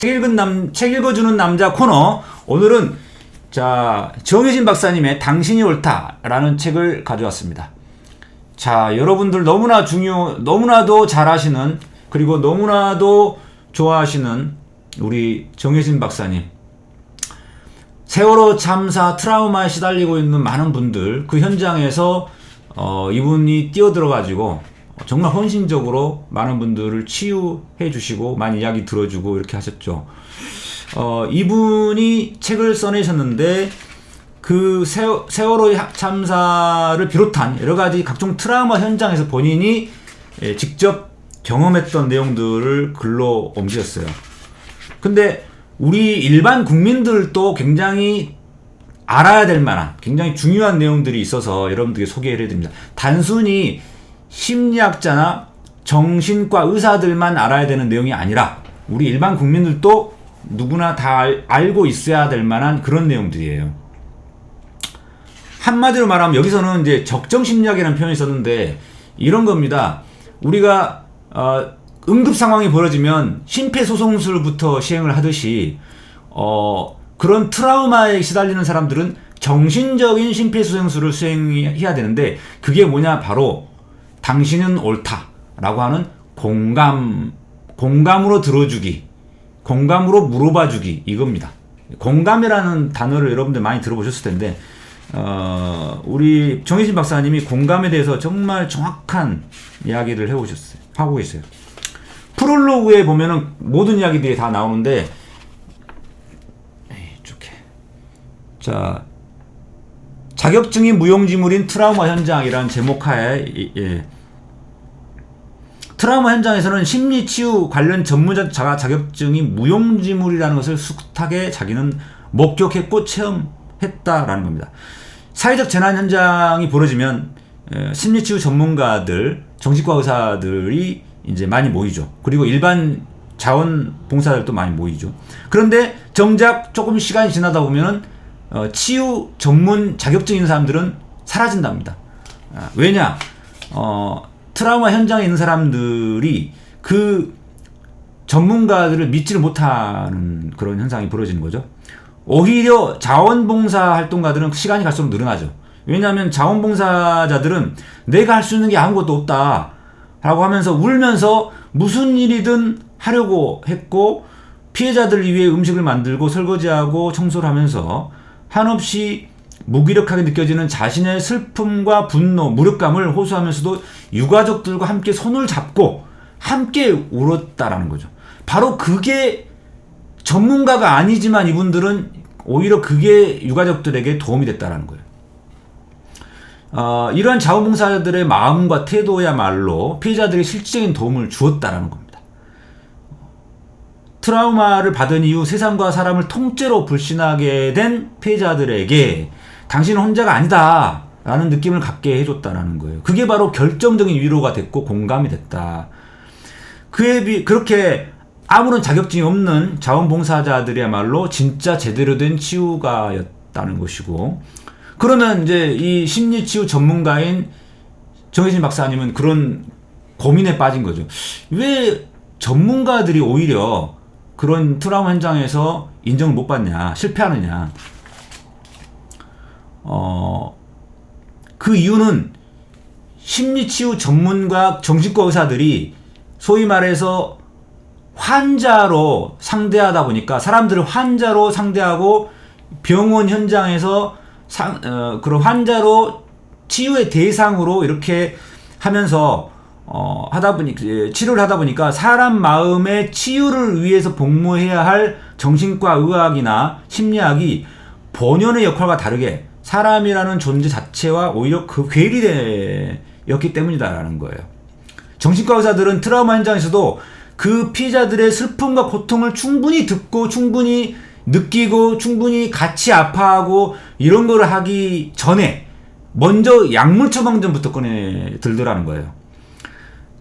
책 읽어주는 남자 코너. 오늘은 자 정혜진 박사님의 당신이 옳다라는 책을 가져왔습니다. 자, 여러분들 너무나도 잘 아시는, 그리고 너무나도 좋아하시는 우리 정혜진 박사님. 세월호 참사 트라우마에 시달리고 있는 많은 분들, 그 현장에서 이분이 뛰어들어가지고 정말 헌신적으로 많은 분들을 치유해 주시고 많이 이야기 들어주고 이렇게 하셨죠. 이분이 책을 써내셨는데 그 세월호 참사를 비롯한 여러가지 각종 트라우마 현장에서 본인이 직접 경험했던 내용들을 글로 옮기셨어요. 근데 우리 일반 국민들도 굉장히 알아야 될 만한 굉장히 중요한 내용들이 있어서 여러분들께 소개를 해드립니다. 단순히 심리학자나 정신과 의사들만 알아야 되는 내용이 아니라 우리 일반 국민들도 누구나 다 알고 있어야 될 만한 그런 내용들이에요. 한마디로 말하면 여기서는 이제 적정심리학이라는 표현이 있었는데 이런 겁니다. 우리가 응급 상황이 벌어지면 심폐소생술부터 시행을 하듯이 그런 트라우마에 시달리는 사람들은 정신적인 심폐소생술을 수행해야 되는데 그게 뭐냐, 바로 당신은 옳다라고 하는 공감으로 들어주기, 공감으로 물어봐주기, 이겁니다. 공감이라는 단어를 여러분들 많이 들어보셨을 텐데 우리 정혜진 박사님이 공감에 대해서 정말 정확한 이야기를 하고 계세요. 프롤로그에 보면은 모든 이야기들이 다 나오는데 자, 자격증이 무용지물인 트라우마 현장이라는 제목하에 트라우마 현장에서는 심리치유 관련 전문가 자격증이 무용지물이라는 것을 숱하게 자기는 목격했고 체험했다라는 겁니다. 사회적 재난 현장이 벌어지면 심리치유 전문가들, 정신과 의사들이 이제 많이 모이죠. 그리고 일반 자원봉사자들도 많이 모이죠. 그런데 정작 조금 시간이 지나다 보면은 치유 전문 자격증 있는 사람들은 사라진답니다. 왜냐? 트라우마 현장에 있는 사람들이 그 전문가들을 믿지를 못하는 그런 현상이 벌어지는 거죠. 오히려 자원봉사 활동가들은 시간이 갈수록 늘어나죠. 왜냐하면 자원봉사자들은 내가 할 수 있는 게 아무것도 없다 라고 하면서 울면서 무슨 일이든 하려고 했고, 피해자들을 위해 음식을 만들고 설거지하고 청소를 하면서 한없이 무기력하게 느껴지는 자신의 슬픔과 분노, 무력감을 호소하면서도 유가족들과 함께 손을 잡고 함께 울었다라는 거죠. 바로 그게 전문가가 아니지만 이분들은 오히려 그게 유가족들에게 도움이 됐다라는 거예요. 이러한 자원봉사자들의 마음과 태도야말로 피해자들에게 실질적인 도움을 주었다라는 겁니다. 트라우마를 받은 이후 세상과 사람을 통째로 불신하게 된 피해자들에게 당신은 혼자가 아니다 라는 느낌을 갖게 해줬다라는 거예요. 그게 바로 결정적인 위로가 됐고 공감이 됐다. 그렇게 아무런 자격증이 없는 자원봉사자들이야말로 진짜 제대로 된 치유가였다는 것이고, 그러면 이제 이 심리치유 전문가인 정혜진 박사님은 그런 고민에 빠진 거죠. 왜 전문가들이 오히려 그런 트라우마 현장에서 인정을 못 받냐, 실패하느냐. 그 이유는 심리치유 전문가 정신과 의사들이 소위 말해서 환자로 상대하다 보니까, 사람들을 환자로 상대하고 병원 현장에서 그런 환자로 치유의 대상으로 이렇게 하면서 치료를 하다 보니까 사람 마음의 치유를 위해서 복무해야 할 정신과 의학이나 심리학이 본연의 역할과 다르게 사람이라는 존재 자체와 오히려 그 괴리되었기 때문이다라는 거예요. 정신과 의사들은 트라우마 현장에서도 그 피해자들의 슬픔과 고통을 충분히 듣고 충분히 느끼고 충분히 같이 아파하고 이런 거를 하기 전에 먼저 약물 처방전부터 꺼내 들더라는 거예요.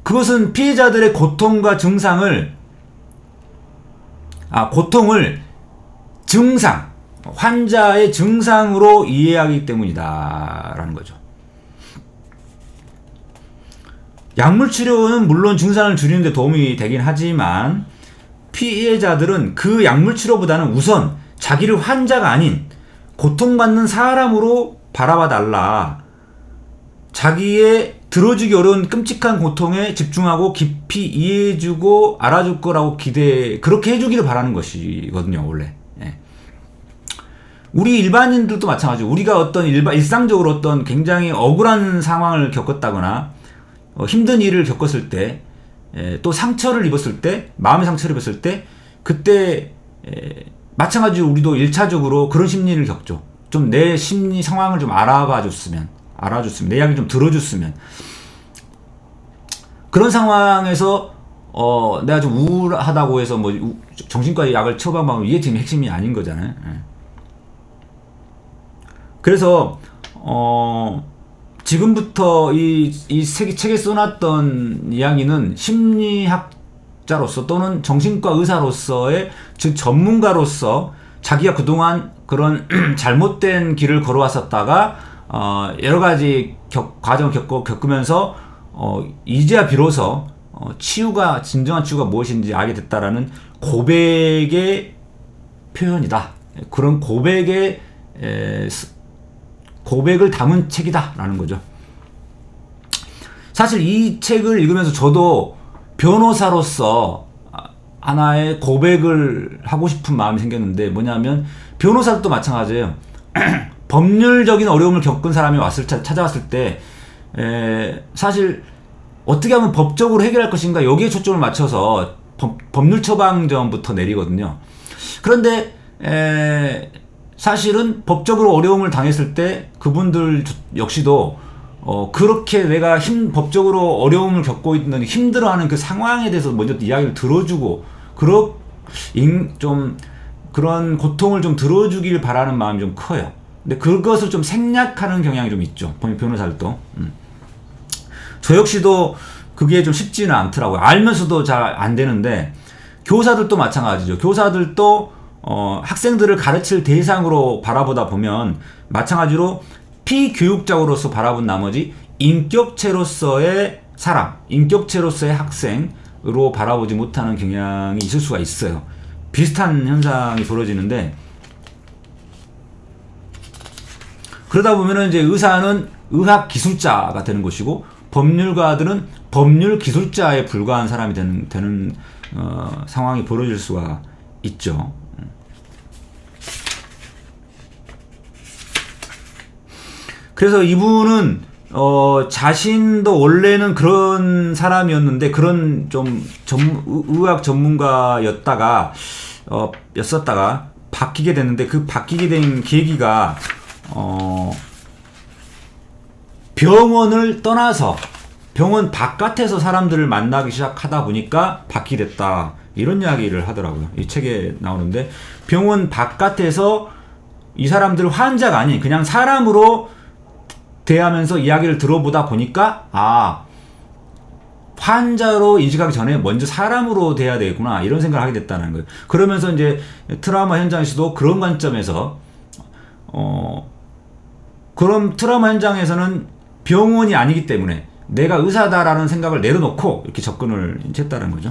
그것은 피해자들의 고통과 고통을 증상, 환자의 증상으로 이해하기 때문이다라는 거죠. 약물 치료는 물론 증상을 줄이는 데 도움이 되긴 하지만 피해자들은 그 약물 치료보다는 우선 자기를 환자가 아닌 고통받는 사람으로 바라봐 달라. 자기의 들어주기 어려운 끔찍한 고통에 집중하고 깊이 이해해주고 알아줄 거라고 그렇게 해주기를 바라는 것이거든요, 원래. 예. 우리 일반인들도 마찬가지고, 우리가 어떤 일상적으로 어떤 굉장히 억울한 상황을 겪었다거나, 힘든 일을 겪었을 때, 또 상처를 입었을 때, 마음의 상처를 입었을 때, 그때, 마찬가지로 우리도 1차적으로 그런 심리를 겪죠. 좀 내 심리 상황을 좀 알아줬으면, 내 이야기를 좀 들어줬으면. 그런 상황에서, 내가 좀 우울하다고 해서 뭐, 정신과 약을 처방하면 이게 지금 핵심이 아닌 거잖아요. 예. 그래서, 지금부터 이 책에 써놨던 이야기는 심리학자로서 또는 정신과 의사로서의, 즉 전문가로서 자기가 그동안 그런 잘못된 길을 걸어왔었다가 여러 가지 과정을 겪으면서 이제야 비로소 진정한 치유가 무엇인지 알게 됐다라는 고백의 표현이다. 그런 고백을 담은 책이다라는 거죠. 사실 이 책을 읽으면서 저도 변호사로서 하나의 고백을 하고 싶은 마음이 생겼는데, 뭐냐면 변호사도 마찬가지예요. 법률적인 어려움을 겪은 사람이 찾아왔을 때 사실 어떻게 하면 법적으로 해결할 것인가, 여기에 초점을 맞춰서 법률 처방전부터 내리거든요. 그런데 사실은 법적으로 어려움을 당했을 때 그분들 역시도 그렇게 내가 법적으로 어려움을 겪고 있는, 힘들어하는 그 상황에 대해서 먼저 이야기를 들어주고, 좀 그런 고통을 좀 들어주길 바라는 마음이 좀 커요. 근데 그것을 좀 생략하는 경향이 좀 있죠, 변호사들도. 저 역시도 그게 좀 쉽지는 않더라고요. 알면서도 잘 안 되는데, 교사들도 마찬가지죠. 교사들도 학생들을 가르칠 대상으로 바라보다 보면 마찬가지로 피교육자로서 바라본 나머지 인격체로서의 사람, 인격체로서의 학생으로 바라보지 못하는 경향이 있을 수가 있어요. 비슷한 현상이 벌어지는데, 그러다 보면은 이제 의사는 의학 기술자가 되는 것이고, 법률가들은 법률 기술자에 불과한 사람이 되는 상황이 벌어질 수가 있죠. 그래서 이분은 자신도 원래는 그런 사람이었는데, 그런 좀 의학 전문가였다가 바뀌게 됐는데, 그 바뀌게 된 계기가 병원을 떠나서 병원 바깥에서 사람들을 만나기 시작하다 보니까 바뀌게 됐다, 이런 이야기를 하더라고요. 이 책에 나오는데, 병원 바깥에서 이 사람들 환자가 아닌 그냥 사람으로 대하면서 이야기를 들어보다 보니까, 환자로 인식하기 전에 먼저 사람으로 대해야 되겠구나, 이런 생각을 하게 됐다는 거예요. 그러면서 이제 트라우마 현장에서도 그런 관점에서 그럼 트라우마 현장에서는 병원이 아니기 때문에 내가 의사다라는 생각을 내려놓고 이렇게 접근을 했다는 거죠.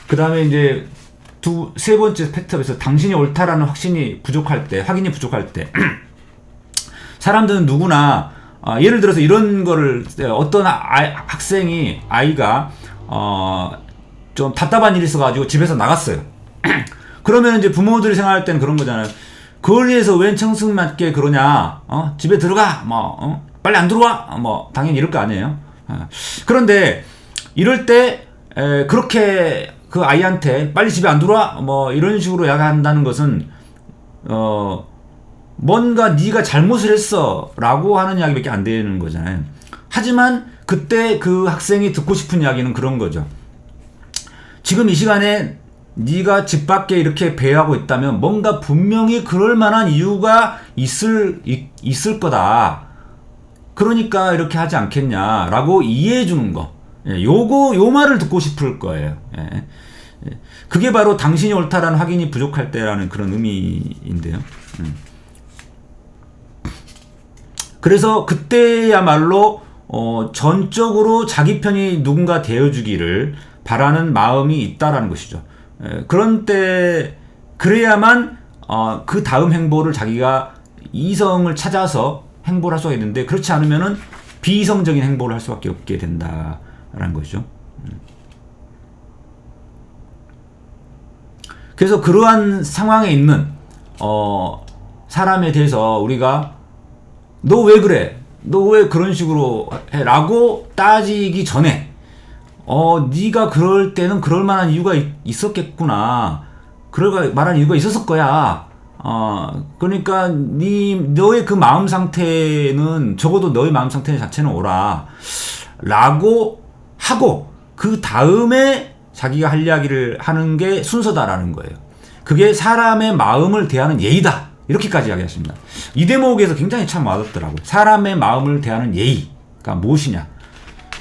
그 다음에 이제 세 번째 팩트에서 당신이 옳다라는 확인이 부족할 때 사람들은 누구나 예를 들어서 이런 거를, 어떤 아이가 좀 답답한 일이 있어가지고 집에서 나갔어요. 그러면 이제 부모들이 생각할 때는 그런 거잖아요. 그걸 위해서 웬 청승맞게 그러냐, 집에 들어가, 빨리 안 들어와, 당연히 이럴 거 아니에요. 그런데 이럴 때 그렇게 그 아이한테 빨리 집에 안 들어와, 이런 식으로 이야기한다는 것은 뭔가 네가 잘못을 했어 라고 하는 이야기밖에 안 되는 거잖아요. 하지만 그때 그 학생이 듣고 싶은 이야기는 그런 거죠. 지금 이 시간에 네가 집 밖에 이렇게 배회하고 있다면 뭔가 분명히 그럴 만한 이유가 있을 거다. 그러니까 이렇게 하지 않겠냐라고 이해해 주는 거. 요 말을 듣고 싶을 거예요. 그게 바로 당신이 옳다라는 확인이 부족할 때라는 그런 의미인데요. 그래서 그때야말로 전적으로 자기 편이 누군가 되어주기를 바라는 마음이 있다라는 것이죠. 그런 때 그래야만 그 다음 행보를 자기가 이성을 찾아서 행보를 할 수가 있는데, 그렇지 않으면은 비이성적인 행보를 할 수밖에 없게 된다라는 것이죠. 그래서 그러한 상황에 있는 사람에 대해서 우리가 너 왜 그래? 너 왜 그런 식으로 해? 라고 따지기 전에 네가 그럴 때는 그럴 만한 이유가 있었겠구나. 그럴 만한 이유가 있었을 거야. 그러니까 너의 그 마음 상태는, 적어도 너의 마음 상태 자체는 오라 라고 하고, 그 다음에 자기가 할 이야기를 하는 게 순서다라는 거예요. 그게 사람의 마음을 대하는 예의다, 이렇게까지 이야기했습니다. 이 대목에서 굉장히 참 와닿더라고요. 사람의 마음을 대하는 예의가 무엇이냐.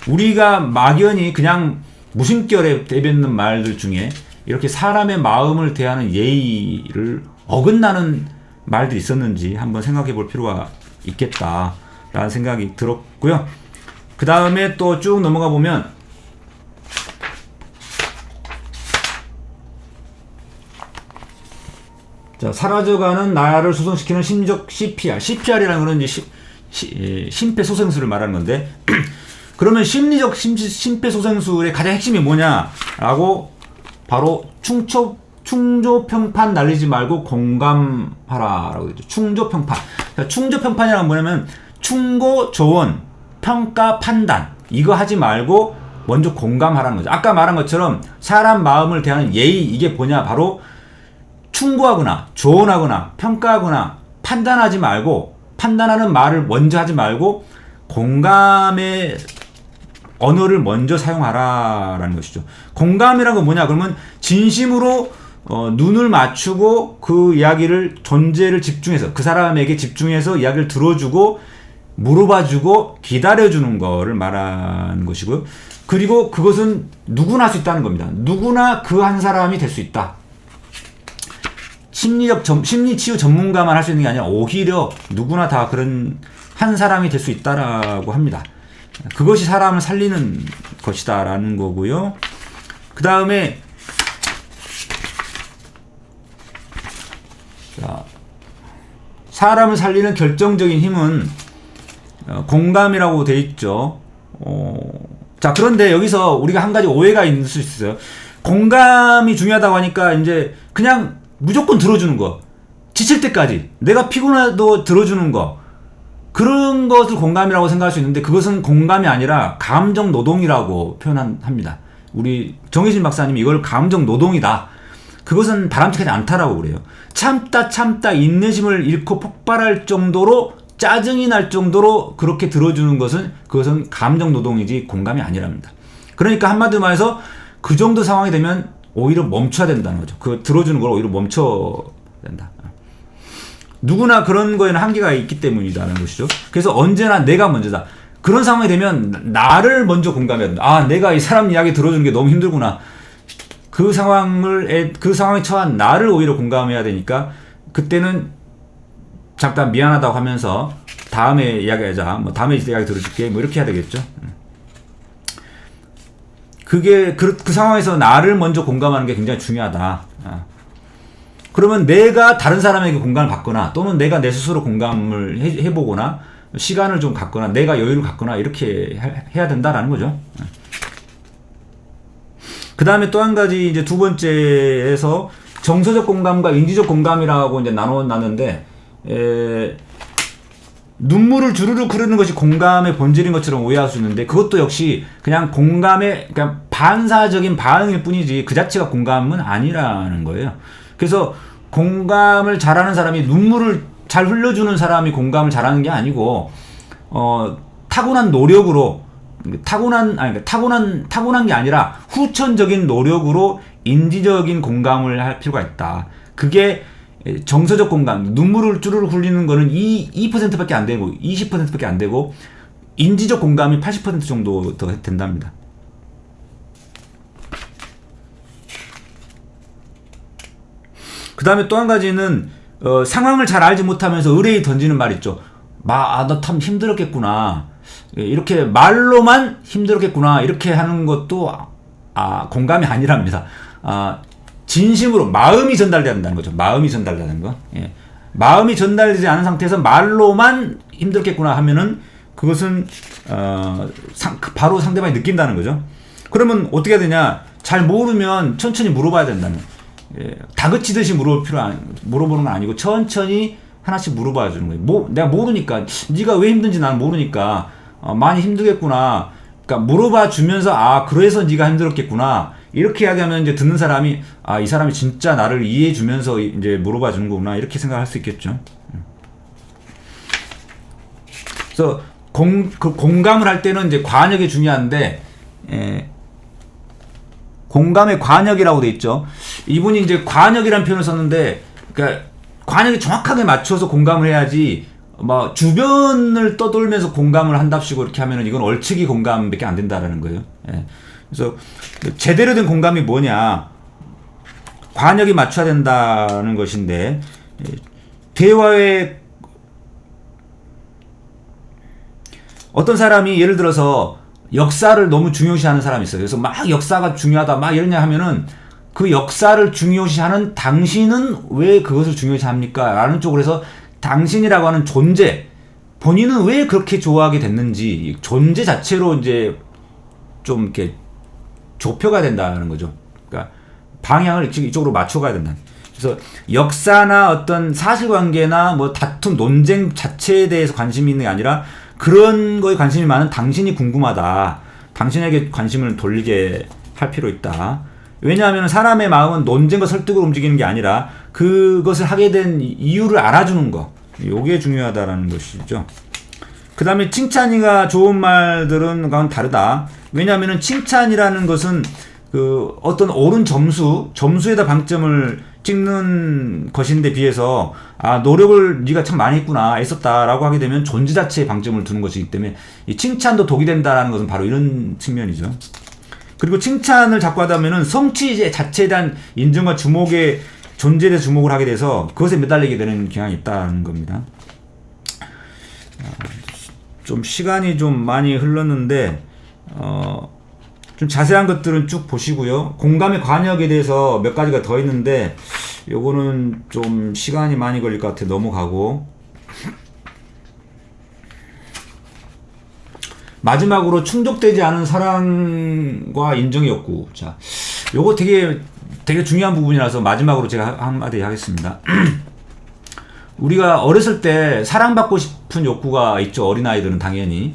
우리가 막연히 그냥 무심결에 내뱉는 말들 중에 이렇게 사람의 마음을 대하는 예의를 어긋나는 말들이 있었는지 한번 생각해 볼 필요가 있겠다라는 생각이 들었고요. 그 다음에 또 쭉 넘어가 보면 자, 사라져가는 나를 소성시키는 심리적 CPR. CPR이라는 거는 이제 심폐소생술을 말하는 건데 그러면 심리적 심폐소생술의 가장 핵심이 뭐냐라고, 바로 충조평판 날리지 말고 공감하라라고 했죠. 충조평판. 충조평판이란 뭐냐면 충고, 조언, 평가, 판단, 이거 하지 말고 먼저 공감하라는 거죠. 아까 말한 것처럼 사람 마음을 대하는 예의, 이게 뭐냐, 바로 충고하거나 조언하거나 평가하거나 판단하지 말고, 판단하는 말을 먼저 하지 말고 공감의 언어를 먼저 사용하라라는 것이죠. 공감이란 건 뭐냐 그러면 진심으로 눈을 맞추고 그 이야기를, 존재를 집중해서 그 사람에게 집중해서 이야기를 들어주고 물어봐주고 기다려주는 거를 말하는 것이고요. 그리고 그것은 누구나 할 수 있다는 겁니다. 누구나 그 한 사람이 될 수 있다. 심리치유 전문가만 할 수 있는 게 아니라 오히려 누구나 다 그런 한 사람이 될 수 있다라고 합니다. 그것이 사람을 살리는 것이다라는 거고요. 그 다음에 사람을 살리는 결정적인 힘은 공감이라고 돼 있죠. 자, 그런데 여기서 우리가 한 가지 오해가 있을 수 있어요. 공감이 중요하다고 하니까 이제 그냥 무조건 들어주는 거, 지칠 때까지 내가 피곤해도 들어주는 거, 그런 것을 공감이라고 생각할 수 있는데, 그것은 공감이 아니라 감정 노동이라고 표현합니다. 우리 정혜진 박사님이 이걸 감정 노동이다, 그것은 바람직하지 않다라고 그래요. 참다 인내심을 잃고 폭발할 정도로, 짜증이 날 정도로 그렇게 들어주는 것은, 그것은 감정 노동이지 공감이 아니랍니다. 그러니까 한마디로 말해서 그 정도 상황이 되면 오히려 멈춰야 된다는 거죠. 그 들어주는 걸 오히려 멈춰야 된다. 누구나 그런 거에는 한계가 있기 때문이라는 것이죠. 그래서 언제나 내가 먼저다. 그런 상황이 되면 나를 먼저 공감해야 된다. 아, 내가 이 사람 이야기 들어주는 게 너무 힘들구나. 그 상황에 처한 나를 오히려 공감해야 되니까, 그때는 잠깐 미안하다고 하면서 다음에 이야기하자, 뭐 다음에 이야기 들어줄게, 뭐 이렇게 해야 되겠죠. 그게 그 상황에서 나를 먼저 공감하는 게 굉장히 중요하다. 그러면 내가 다른 사람에게 공감을 받거나, 또는 내가 내 스스로 공감을 해보거나, 시간을 좀 갖거나, 내가 여유를 갖거나, 이렇게 해야 된다라는 거죠. 그 다음에 또 한 가지, 이제 두 번째에서 정서적 공감과 인지적 공감이라고 이제 나눴는데, 눈물을 주르륵 흐르는 것이 공감의 본질인 것처럼 오해할 수 있는데, 그것도 역시 그냥 공감의, 그냥 반사적인 반응일 뿐이지 그 자체가 공감은 아니라는 거예요. 그래서 공감을 잘하는 사람이, 눈물을 잘 흘려주는 사람이 공감을 잘하는 게 아니고, 타고난 노력으로, 타고난 게 아니라 후천적인 노력으로 인지적인 공감을 할 필요가 있다. 그게 정서적 공감, 눈물을 쭈르륵 흘리는 거는 2%밖에 안 되고 20%밖에 안 되고, 인지적 공감이 80% 정도 더 된답니다. 그 다음에 또 한 가지는 상황을 잘 알지 못하면서 의뢰에 던지는 말 있죠. 너 참 힘들었겠구나. 이렇게 말로만 힘들었겠구나. 이렇게 하는 것도 공감이 아니랍니다. 진심으로 마음이 전달돼야 된다는 거죠. 마음이 전달되는 거. 예. 마음이 전달되지 않은 상태에서 말로만 힘들겠구나 하면은 그것은 바로 상대방이 느낀다는 거죠. 그러면 어떻게 해야 되냐? 잘 모르면 천천히 물어봐야 된다는. 예. 다그치듯이 물어보는 건 아니고 천천히 하나씩 물어봐 주는 거예요. 내가 모르니까, 네가 왜 힘든지 난 모르니까 많이 힘들겠구나. 그러니까 물어봐 주면서 그래서 네가 힘들었겠구나. 이렇게 이야기하면 이제 듣는 사람이 이 사람이 진짜 나를 이해해 주면서 이제 물어봐 주는 거구나. 이렇게 생각할 수 있겠죠. 그래서 공감을 할 때는 이제 관역이 중요한데, 공감의 관역이라고 돼 있죠. 이분이 이제 관역이라는 표현을 썼는데, 그러니까 관역이 정확하게 맞춰서 공감을 해야지, 주변을 떠돌면서 공감을 한답시고 이렇게 하면은 이건 얼치기 공감밖에 안 된다라는 거예요. 예. 그래서 제대로 된 공감이 뭐냐? 관역이 맞춰야 된다는 것인데, 대화에 어떤 사람이 예를 들어서 역사를 너무 중요시하는 사람이 있어요. 그래서 막 역사가 중요하다 막 이러냐 하면은 그 역사를 중요시하는 당신은 왜 그것을 중요시합니까? 라는 쪽으로 해서 당신이라고 하는 존재, 본인은 왜 그렇게 좋아하게 됐는지 존재 자체로 이제 좀 이렇게 좁혀가야 된다는 거죠. 그러니까 방향을 이쪽으로 맞춰가야 된다. 그래서 역사나 어떤 사실관계나 다툼, 논쟁 자체에 대해서 관심이 있는 게 아니라 그런 거에 관심이 많은 당신이 궁금하다. 당신에게 관심을 돌리게 할 필요 있다. 왜냐하면 사람의 마음은 논쟁과 설득으로 움직이는 게 아니라 그것을 하게 된 이유를 알아주는 거. 이게 중요하다라는 것이죠. 그 다음에 칭찬이가 좋은 말들은 그건 다르다. 왜냐하면 칭찬이라는 것은 어떤 옳은 점수에다 방점을 찍는 것인데 비해서 노력을 네가 참 많이 했구나, 애썼다라고 하게 되면 존재 자체에 방점을 두는 것이기 때문에 이 칭찬도 독이 된다라는 것은 바로 이런 측면이죠. 그리고 칭찬을 자꾸 하다 보면은 성취 자체에 대한 인정과 주목의 존재에 대해서 주목을 하게 돼서 그것에 매달리게 되는 경향이 있다는 겁니다. 좀 시간이 좀 많이 흘렀는데 좀 자세한 것들은 쭉 보시고요. 공감의 관역에 대해서 몇 가지가 더 있는데 요거는 좀 시간이 많이 걸릴 것 같아 넘어가고, 마지막으로 충족되지 않은 사랑과 인정의 욕구. 자, 요거 되게 중요한 부분이라서 마지막으로 제가 한마디 하겠습니다. 우리가 어렸을 때 사랑받고 싶은 욕구가 있죠. 어린아이들은 당연히.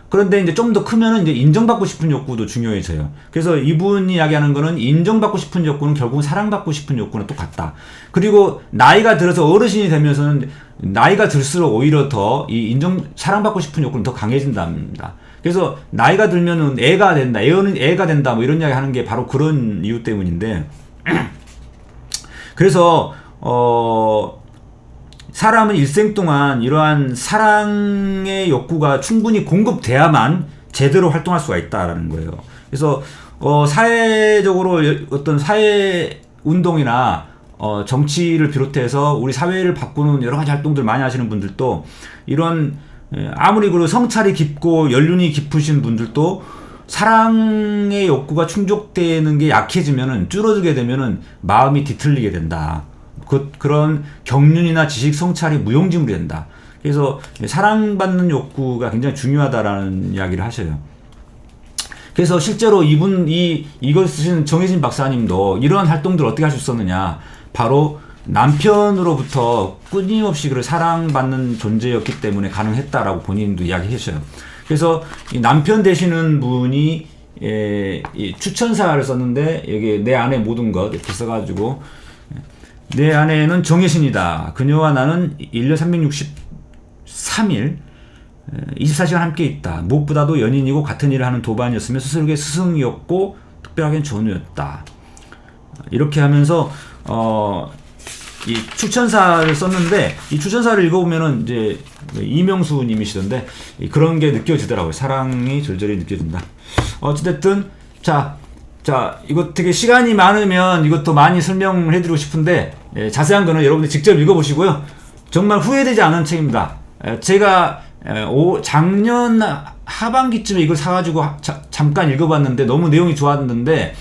그런데 이제 좀 더 크면은 이제 인정받고 싶은 욕구도 중요해져요. 그래서 이분이 이야기하는 거는 인정받고 싶은 욕구는 결국은 사랑받고 싶은 욕구는 똑같다. 그리고 나이가 들어서 어르신이 되면서는 나이가 들수록 오히려 더 이 사랑받고 싶은 욕구는 더 강해진답니다. 그래서 나이가 들면은 애가 된다, 애가 된다, 이런 이야기 하는 게 바로 그런 이유 때문인데, 그래서, 사람은 일생 동안 이러한 사랑의 욕구가 충분히 공급돼야만 제대로 활동할 수가 있다라는 거예요. 그래서 사회적으로 어떤 사회 운동이나 정치를 비롯해서 우리 사회를 바꾸는 여러 가지 활동들 많이 하시는 분들도 이런 아무리 그 성찰이 깊고 연륜이 깊으신 분들도 사랑의 욕구가 충족되는 게 약해지면은, 줄어들게 되면은 마음이 뒤틀리게 된다. 그런 경륜이나 지식 성찰이 무용지물이 된다. 그래서 사랑받는 욕구가 굉장히 중요하다라는 이야기를 하셔요. 그래서 실제로 이걸 쓰신 정혜진 박사님도 이러한 활동들을 어떻게 할 수 있었느냐. 바로 남편으로부터 끊임없이 사랑받는 존재였기 때문에 가능했다라고 본인도 이야기하셔요. 그래서 이 남편 되시는 분이 이 추천사를 썼는데 여기 내 안의 모든 것 이렇게 써가지고, 내 아내는 정혜신이다. 그녀와 나는 1년 363일 24시간 함께 있다. 무엇보다도 연인이고 같은 일을 하는 도반이었으며 스스로에게 스승이었고 특별하게는 전우였다. 이렇게 하면서 이 추천사를 썼는데, 이 추천사를 읽어보면은 이제 이명수 님이시던데 그런 게 느껴지더라고요. 사랑이 절절히 느껴진다. 어찌됐든 자, 이거 되게 시간이 많으면 이것도 많이 설명을 해드리고 싶은데 자세한 거는 여러분들 직접 읽어보시고요. 정말 후회되지 않은 책입니다. 제가 작년 하반기쯤에 이걸 사가지고 잠깐 읽어봤는데 너무 내용이 좋았는데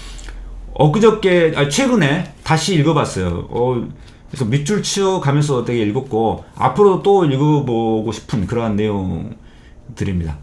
최근에 다시 읽어봤어요. 그래서 밑줄 치어가면서 되게 읽었고 앞으로도 또 읽어보고 싶은 그러한 내용들입니다.